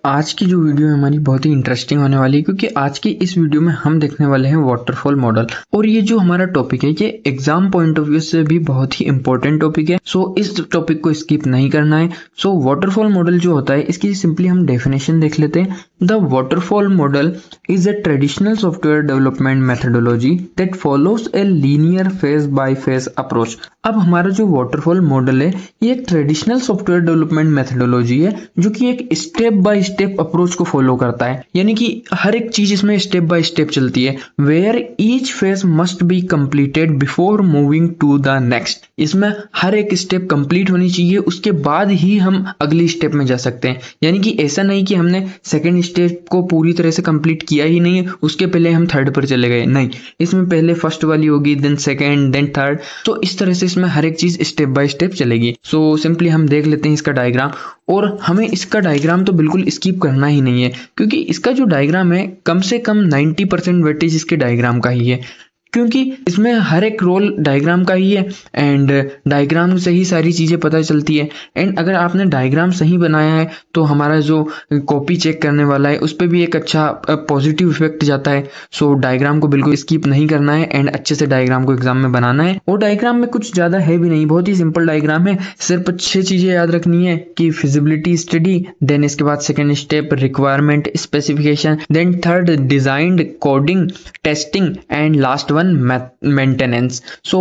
आज की जो वीडियो है हमारी बहुत ही इंटरेस्टिंग होने वाली है, क्योंकि आज की इस वीडियो में हम देखने वाले हैं वाटरफॉल मॉडल। और ये जो हमारा टॉपिक है ये एग्जाम पॉइंट ऑफ व्यू से भी बहुत ही इंपॉर्टेंट टॉपिक है। सो इस टॉपिक को स्किप नहीं करना है। सो वाटरफॉल मॉडल जो होता है इसकी सिंपली हम डेफिनेशन देख लेते हैं। The waterfall model is a traditional software development methodology that follows a linear phase by phase approach. अब हमारा जो वाटरफॉल मॉडल है ये एक ट्रेडिशनल सॉफ्टवेयर डेवलपमेंट मेथडोलॉजी है जो कि एक स्टेप बाय स्टेप अप्रोच को फॉलो करता है, यानी कि हर एक चीज इसमें स्टेप बाय स्टेप चलती है। Where each phase must be completed before moving to the next. इसमें हर एक स्टेप कंप्लीट होनी चाहिए, उसके बाद ही हम अगली स्टेप में जा सकते हैं। यानी कि ऐसा नहीं कि हमने सेकेंड स्टेप को पूरी तरह से कंप्लीट किया ही नहीं है उसके पहले हम थर्ड पर चले गए, नहीं, इसमें पहले फर्स्ट वाली होगी, देन सेकेंड, देन थर्ड। तो इस तरह से इसमें हर एक चीज स्टेप बाय स्टेप चलेगी। सो सिंपली हम देख लेते हैं इसका डायग्राम। और हमें इसका डायग्राम तो बिल्कुल स्किप करना ही नहीं है, क्योंकि इसका जो डायग्राम है कम से कम 90% वेटेज इसके डायग्राम का ही है, क्योंकि इसमें हर एक रोल डायग्राम का ही है। एंड डायग्राम से ही सारी चीज़ें पता चलती है। एंड अगर आपने डायग्राम सही बनाया है तो हमारा जो कॉपी चेक करने वाला है उस पर भी एक अच्छा पॉजिटिव इफेक्ट जाता है। सो डायग्राम को बिल्कुल स्किप नहीं करना है एंड अच्छे से डायग्राम को एग्जाम में बनाना है। और डायग्राम में कुछ ज़्यादा है भी नहीं, बहुत ही सिंपल डायग्राम है। सिर्फ 6 चीज़ें याद रखनी है कि फिजिबिलिटी स्टडी, देन इसके बाद second step requirement specification, then third design, coding, testing and last maintenance. So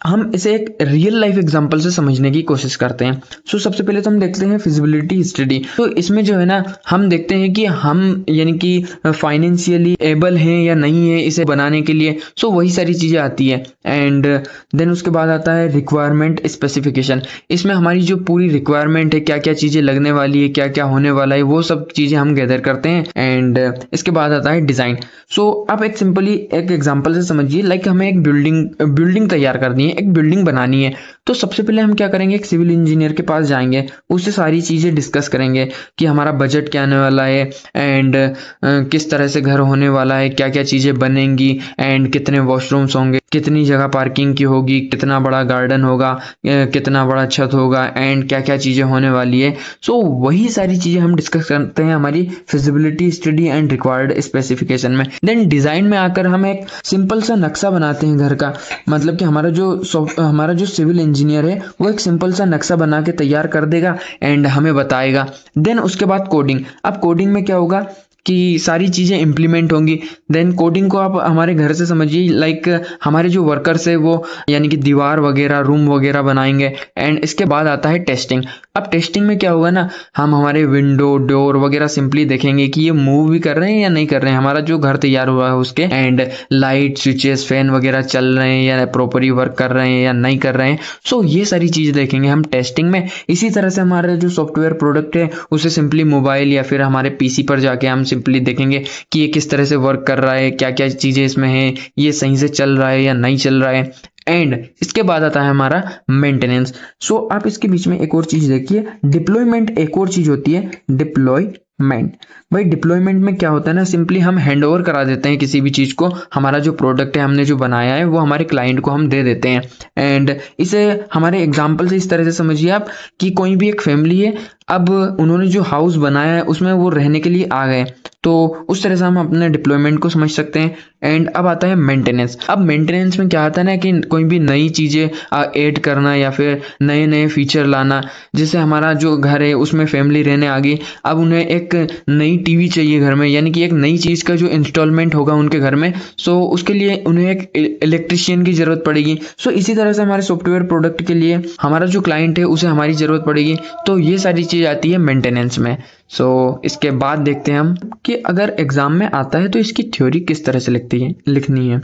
हम इसे एक रियल लाइफ एग्जांपल से समझने की कोशिश करते हैं। सो सबसे पहले तो हम देखते हैं फिजिबिलिटी स्टडी। तो इसमें जो है ना हम देखते हैं कि हम यानी कि फाइनेंशियली एबल हैं या नहीं है इसे बनाने के लिए। सो वही सारी चीज़ें आती है। एंड देन उसके बाद आता है रिक्वायरमेंट स्पेसिफिकेशन। इसमें हमारी जो पूरी रिक्वायरमेंट है, क्या क्या चीज़ें लगने वाली है, क्या क्या होने वाला है, वो सब चीज़ें हम गैदर करते हैं। एंड इसके बाद आता है डिज़ाइन। सो आप एक सिंपली एक एग्जांपल से समझिए, लाइक हमें एक बिल्डिंग तैयार करनी है, एक बिल्डिंग बनानी है। तो सबसे पहले हम क्या करेंगे, एक सिविल इंजीनियर के पास जाएंगे, उससे सारी चीज़ें डिस्कस करेंगे कि हमारा बजट क्या आने वाला है, एंड किस तरह से घर होने वाला है, क्या क्या चीज़ें बनेंगी, एंड कितने वॉशरूम्स होंगे, कितनी जगह पार्किंग की होगी, कितना बड़ा गार्डन होगा, कितना बड़ा छत होगा, एंड क्या क्या चीज़ें होने वाली है। सो वही सारी चीज़ें हम डिस्कस करते हैं हमारी feasibility study and required specification में। देन डिज़ाइन में आकर हम एक सिंपल सा नक्शा बनाते हैं घर का। मतलब कि हमारा जो सिविल इंजीनियर है वो एक सिंपल सा नक्शा बना के तैयार कर देगा एंड हमें बताएगा। देन उसके बाद कोडिंग। अब कोडिंग में क्या होगा कि सारी चीज़ें इम्प्लीमेंट होंगी। देन कोडिंग को आप हमारे घर से समझिए, लाइक हमारे जो वर्कर्स है वो यानी कि दीवार वगैरह, रूम वगैरह बनाएंगे। एंड इसके बाद आता है टेस्टिंग। अब टेस्टिंग में क्या होगा ना, हम हमारे विंडो, डोर वगैरह सिंपली देखेंगे कि ये मूव भी कर रहे हैं या नहीं कर रहे हैं, हमारा जो घर तैयार हुआ है उसके। एंड लाइट, स्विचेस, फैन वगैरह चल रहे हैं या प्रॉपरली वर्क कर रहे हैं या नहीं कर रहे हैं। सो ये सारी चीज़ें देखेंगे हम टेस्टिंग में। इसी तरह से हमारा जो सॉफ्टवेयर प्रोडक्ट है उसे सिंपली मोबाइल या फिर हमारे पीसी पर जाके हम सिंपली देखेंगे कि ये किस तरह से वर्क कर रहा है, क्या क्या चीज़ें इसमें हैं, ये सही से चल रहा है या नहीं चल रहा है। एंड इसके बाद आता है हमारा मेंटेनेंस। सो आप इसके बीच में एक और चीज देखिए, डिप्लॉयमेंट एक और चीज होती है, डिप्लॉयमेंट। भाई डिप्लॉयमेंट में क्या होता है ना, सिंपली हम हैंड ओवर करा देते हैं किसी भी चीज को। हमारा जो प्रोडक्ट है हमने जो बनाया है वो हमारे क्लाइंट को हम दे देते हैं। एंड इसे हमारे एग्जाम्पल से इस तरह से समझिए आप कि कोई भी एक फैमिली है, अब उन्होंने जो हाउस बनाया है उसमें वो रहने के लिए आ गए। तो उस तरह से हम अपने डिप्लॉयमेंट को समझ सकते हैं। एंड अब आता है मेंटेनेंस। अब मेंटेनेंस में क्या आता है ना कि कोई भी नई चीज़ें ऐड करना या फिर नए नए फीचर लाना। जैसे हमारा जो घर है उसमें फैमिली रहने आ गई, अब उन्हें एक नई टीवी चाहिए घर में, यानी कि एक नई चीज़ का जो इंस्टॉलमेंट होगा उनके घर में। सो उसके लिए उन्हें एक इलेक्ट्रिशियन की ज़रूरत पड़ेगी। सो इसी तरह से हमारे सॉफ्टवेयर प्रोडक्ट के लिए हमारा जो क्लाइंट है उसे हमारी ज़रूरत पड़ेगी। तो ये सारी चीज़ आती है मेंटेनेंस में। सो इसके बाद देखते हैं हम कि अगर एग्जाम में आता है तो इसकी थ्योरी किस तरह से लिखनी है।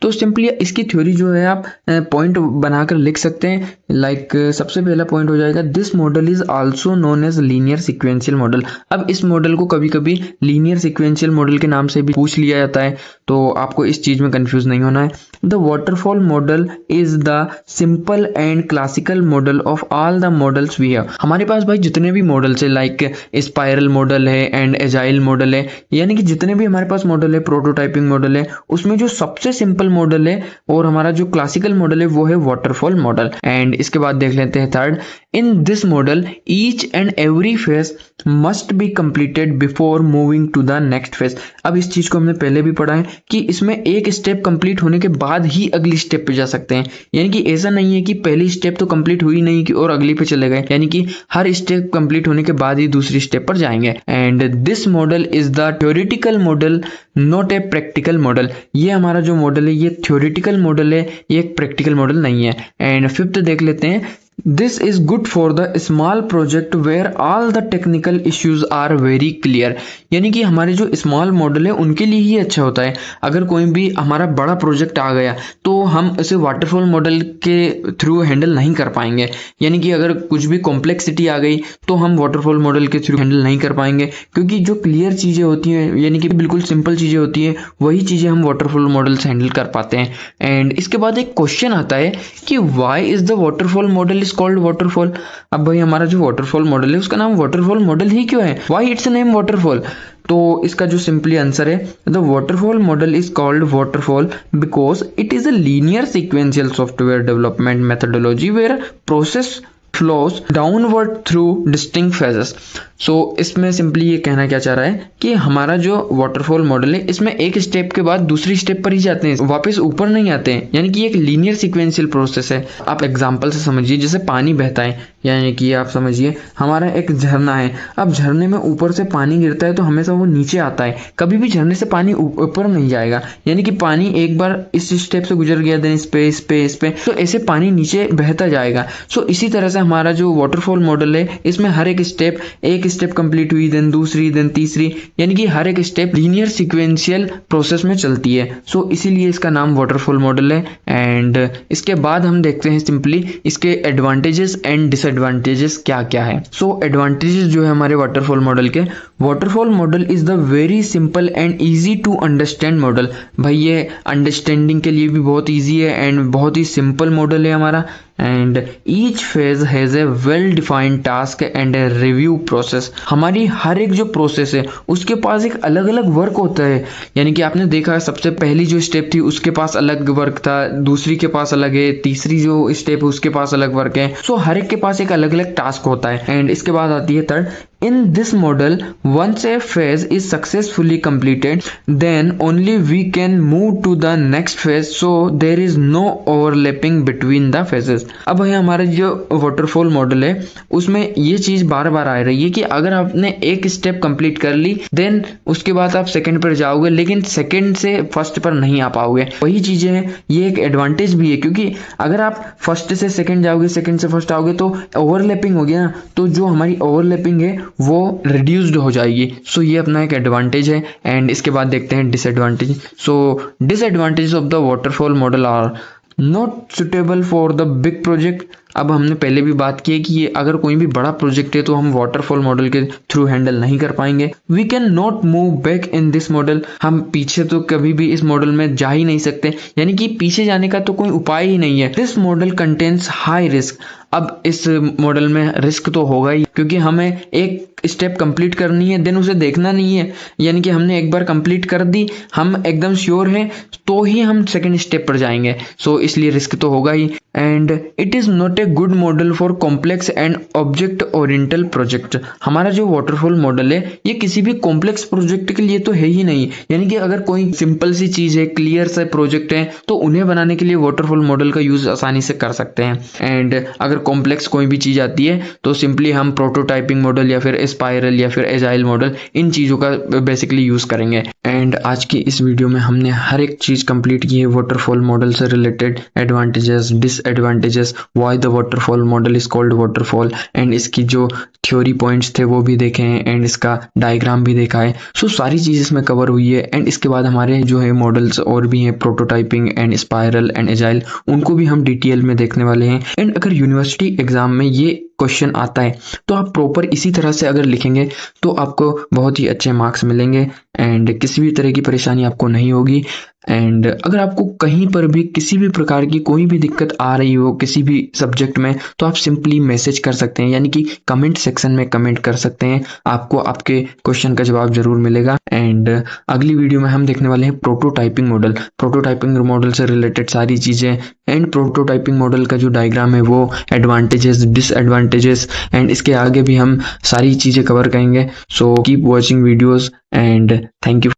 तो सिंपली इसकी थ्योरी जो है आप पॉइंट बनाकर लिख सकते हैं। लाइक सबसे पहला पॉइंट हो जाएगा, this model is also known as linear sequential model. अब इस मॉडल को कभी कभी लीनियर सिक्वेंशियल मॉडल के नाम से भी पूछ लिया जाता है, तो आपको इस चीज में कंफ्यूज नहीं होना है। The waterfall model is the simple and classical model of all the models we have. हमारे पास भाई जितने भी मॉडल्स है, लाइक स्पाइरल मॉडल है एंड एजाइल मॉडल है, यानी कि जितने भी हमारे पास मॉडल है, प्रोटोटाइपिंग मॉडल है, उसमें जो सबसे सिंपल मॉडल है और हमारा जो क्लासिकल मॉडल है वो है वाटरफॉल मॉडल। एंड इसके बाद देख लेते हैं third, in this model each and every phase must be completed before moving to the next phase. अब इस चीज को हमने पहले भी पढ़ा है कि इसमें एक स्टेप कंप्लीट होने के बाद ही अगली स्टेप पे जा सकते हैं, यानी कि ऐसा नहीं है कि पहली स्टेप तो कंप्लीट हुई नहीं कि और अगली पे चले गए, यानी कि हर स्टेप कंप्लीट होने के बाद ही दूसरी स्टेप पर जाएंगे। And this model is the theoretical model not a practical model. ये हमारा जो मॉडल है ये थ्योरेटिकल मॉडल है, ये एक प्रैक्टिकल मॉडल नहीं है। एंड फिफ्थ देख लेते हैं, this is good for the small project where all the technical issues are very clear. यानी कि हमारे जो स्मॉल मॉडल है उनके लिए ही अच्छा होता है। अगर कोई भी हमारा बड़ा प्रोजेक्ट आ गया तो हम उसे वाटरफॉल मॉडल के थ्रू हैंडल नहीं कर पाएंगे, यानी कि अगर कुछ भी कॉम्प्लेक्सिटी आ गई तो हम वाटरफॉल मॉडल के थ्रू हैंडल नहीं कर पाएंगे, क्योंकि जो क्लियर चीज़ें होती हैं यानी कि बिल्कुल सिंपल चीज़ें होती हैं वही चीज़ें हम वाटरफॉल मॉडल से हैंडल कर पाते हैं। एंड इसके बाद एक क्वेश्चन आता है कि why is the waterfall model called waterfall. अब भाई हमारा जो वाटरफॉल मॉडल है उसका नाम वाटरफॉल मॉडल ही क्यों है, व्हाई इट्स नेम वाटरफॉल? तो इसका जो सिंपली आंसर है, the waterfall model is called waterfall because it is a linear sequential software development methodology where process flows downward through distinct phases. So इसमें simply ये कहना क्या चाह रहा है कि हमारा जो वाटरफॉल मॉडल है इसमें एक स्टेप के बाद दूसरी स्टेप पर ही जाते हैं, वापस ऊपर नहीं आते हैं, यानी कि एक लीनियर सीक्वेंशियल प्रोसेस है। आप एग्जांपल से समझिए, जैसे पानी बहता है, यानी कि आप समझिए हमारा एक झरना है। अब झरने में ऊपर से पानी गिरता है तो हमेशा वो नीचे आता है, कभी भी झरने से पानी ऊपर नहीं जाएगा, यानी कि पानी एक बार इस स्टेप से गुजर गया देन इस पे तो ऐसे पानी नीचे बहता जाएगा। सो इसी तरह से हमारा जो वाटरफॉल मॉडल है इसमें हर एक स्टेप कंप्लीट हुई देन दूसरी देन तीसरी, यानी कि हर एक स्टेप लीनियर सीक्वेंशियल प्रोसेस में चलती है। सो इसीलिए इसका नाम वाटरफॉल मॉडल है। एंड इसके बाद हम देखते हैं सिंपली इसके एडवांटेजेस एंड डिसएडवांटेजेस क्या क्या है। सो एडवांटेजेस जो है हमारे वाटरफॉल मॉडल के, waterfall model is the very simple and easy to understand model. भाई ये अंडरस्टैंडिंग के लिए भी बहुत ईजी है एंड बहुत ही सिंपल मॉडल है हमारा। And each phase has a well defined task and a review process. हमारी हर एक जो प्रोसेस है उसके पास एक अलग अलग वर्क होता है, यानी कि आपने देखा सबसे पहली जो स्टेप थी उसके पास अलग वर्क था, दूसरी के पास अलग है, तीसरी जो स्टेप है उसके पास अलग वर्क है। सो हर एक के पास एक अलग अलग टास्क होता है। एंड इसके बाद आती है third, in this model once a phase is successfully completed then only we can move to the next phase, so there is no overlapping between the phases। अब भाई हमारा जो वाटरफॉल मॉडल है उसमें ये चीज बार बार आ रही है कि अगर आपने एक स्टेप कंप्लीट कर ली देन उसके बाद आप सेकंड पर जाओगे, लेकिन सेकंड से फर्स्ट पर नहीं आ पाओगे। वही चीजें हैं, ये एक एडवांटेज भी है, क्योंकि अगर आप फर्स्ट से सेकंड जाओगे सेकंड से फर्स्ट आओगे तो ओवरलैपिंग हो गया ना, तो जो हमारी ओवरलैपिंग है वो रिड्यूस्ड हो जाएगी। सो ये अपना एक एडवांटेज है। एंड इसके बाद देखते हैं disadvantage. So disadvantage of the waterfall model are not suitable for the big project. अब हमने पहले भी बात की है कि ये अगर कोई भी बड़ा प्रोजेक्ट है तो हम वाटरफॉल मॉडल के थ्रू हैंडल नहीं कर पाएंगे। We can not move back in this model. हम पीछे तो कभी भी इस मॉडल में जा ही नहीं सकते, यानी कि पीछे जाने का तो कोई उपाय ही नहीं है। This model contains high risk. अब इस मॉडल में रिस्क तो होगा ही, क्योंकि हमें एक स्टेप कंप्लीट करनी है देन उसे देखना नहीं है, यानी कि हमने एक बार कंप्लीट कर दी, हम एकदम श्योर हैं तो ही हम सेकंड स्टेप पर जाएंगे। सो इसलिए रिस्क तो होगा ही। And it is not a good model for complex and object oriental project. हमारा जो वाटरफॉल मॉडल है ये किसी भी कॉम्प्लेक्स प्रोजेक्ट के लिए तो है ही नहीं, यानी कि अगर कोई सिंपल सी चीज है, क्लियर सा प्रोजेक्ट है, तो उन्हें बनाने के लिए वाटरफॉल मॉडल का यूज आसानी से कर सकते हैं। एंड अगर कॉम्प्लेक्स कोई भी चीज आती है तो सिंपली हम प्रोटोटाइपिंग मॉडल या फिर स्पाइरल या फिर एजाइल मॉडल, इन चीजों का बेसिकली यूज करेंगे। एंड आज की इस वीडियो में हमने हर एक चीज कंप्लीट की है वाटरफॉल मॉडल से related, advantages, disadvantages, why the waterfall model is called waterfall, and इसकी जो थ्योरी पॉइंट्स थे वो भी देखे हैं एंड इसका डायग्राम भी देखा है। सो सारी चीज इसमें कवर हुई है। एंड इसके बाद हमारे जो है मॉडल्स और भी हैं, prototyping and spiral and agile, उनको भी हम डिटेल में देखने वाले हैं। एंड अगर यूनिवर्सिटी एग्जाम में ये क्वेश्चन आता है तो आप प्रॉपर इसी तरह से अगर लिखेंगे तो आपको बहुत ही अच्छे मार्क्स मिलेंगे एंड किसी भी तरह की परेशानी आपको नहीं होगी। एंड अगर आपको कहीं पर भी किसी भी प्रकार की कोई भी दिक्कत आ रही हो किसी भी सब्जेक्ट में, तो आप सिंपली मैसेज कर सकते हैं, यानी कि कमेंट सेक्शन में कमेंट कर सकते हैं, आपको आपके क्वेश्चन का जवाब जरूर मिलेगा। एंड अगली वीडियो में हम देखने वाले हैं प्रोटोटाइपिंग मॉडल, प्रोटोटाइपिंग मॉडल से रिलेटेड सारी चीजें एंड प्रोटोटाइपिंग मॉडल का जो डायग्राम है वो, एडवांटेजेस, डिसएडवांटेजेस डिसएडवांटेजेस, एंड इसके आगे भी हम सारी चीज़ें कवर करेंगे। So keep watching videos and thank you.